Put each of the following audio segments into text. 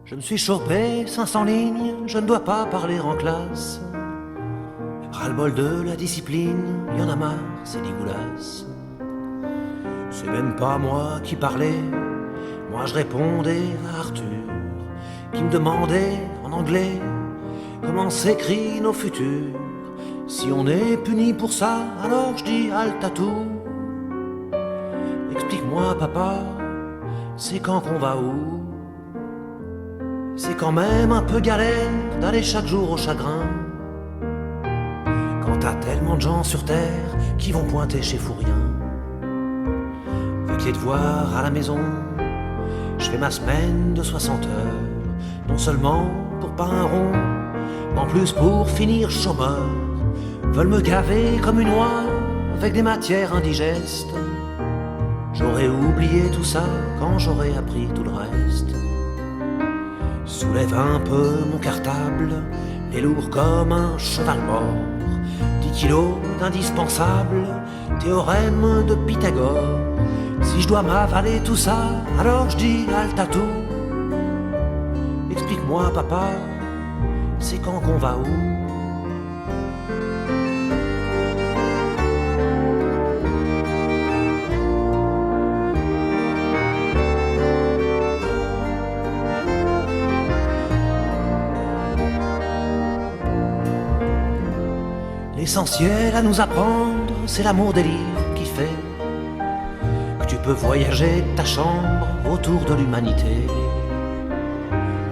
Je me suis chopé 500 lignes, je ne dois pas parler en classe. Ras-le-bol de la discipline, y en a marre, c'est dégueulasse. C'est même pas moi qui parlais, moi je répondais à Arthur, qui me demandait en anglais comment s'écrit nos futurs. Si on est puni pour ça, alors je dis halte à tout. Explique-moi papa, c'est quand qu'on va où? C'est quand même un peu galère d'aller chaque jour au chagrin. Quand t'as tellement de gens sur terre qui vont pointer chez Fourien. Avec les devoirs à la maison, je fais ma semaine de 60 heures. Non seulement pour pas un rond, mais en plus pour finir chômeur. Veulent me gaver comme une oie avec des matières indigestes. J'aurais oublié tout ça quand j'aurais appris tout le reste. Soulève un peu mon cartable, les lourd comme un cheval mort. 10 kilos d'indispensable, théorème de Pythagore. Si je dois m'avaler tout ça, alors je dis halte à tout. Explique-moi papa, c'est quand qu'on va où? L'essentiel à nous apprendre, c'est l'amour des livres qui fait que tu peux voyager de ta chambre autour de l'humanité.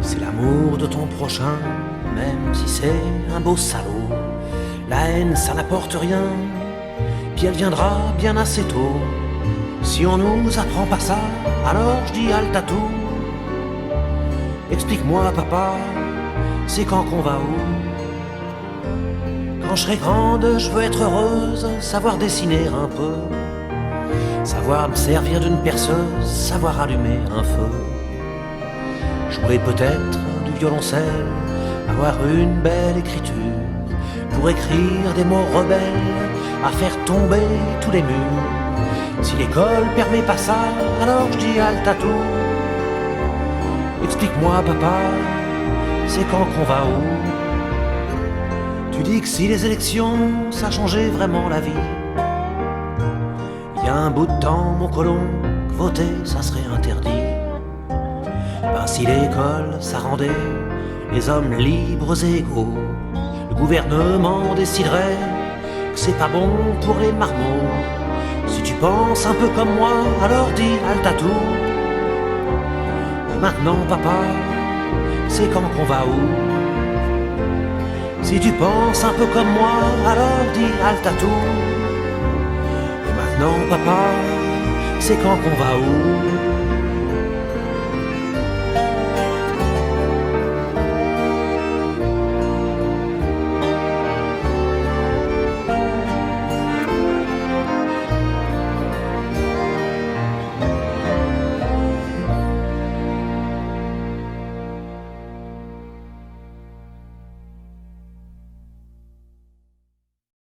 C'est l'amour de ton prochain, même si c'est un beau salaud. La haine, ça n'apporte rien, puis elle viendra bien assez tôt. Si on nous apprend pas ça, alors je dis halte à tout. Explique-moi papa, c'est quand qu'on va où? Quand je serai grande, je veux être heureuse, savoir dessiner un peu, savoir me servir d'une perceuse, savoir allumer un feu, jouer peut-être du violoncelle, avoir une belle écriture, pour écrire des mots rebelles, à faire tomber tous les murs. Si l'école permet pas ça, alors je dis halte à tout. Explique-moi papa, c'est quand qu'on va où? Tu dis que si les élections, ça changeait vraiment la vie. Il y a un bout de temps, mon colon, que voter, ça serait interdit. Ben si l'école, ça rendait les hommes libres et égaux, le gouvernement déciderait que c'est pas bon pour les marmots. Si tu penses un peu comme moi, alors dis halte à tout. Et maintenant papa, c'est quand qu'on va où? Si tu penses un peu comme moi, alors dis halte à tout. Et maintenant papa, c'est quand qu'on va où?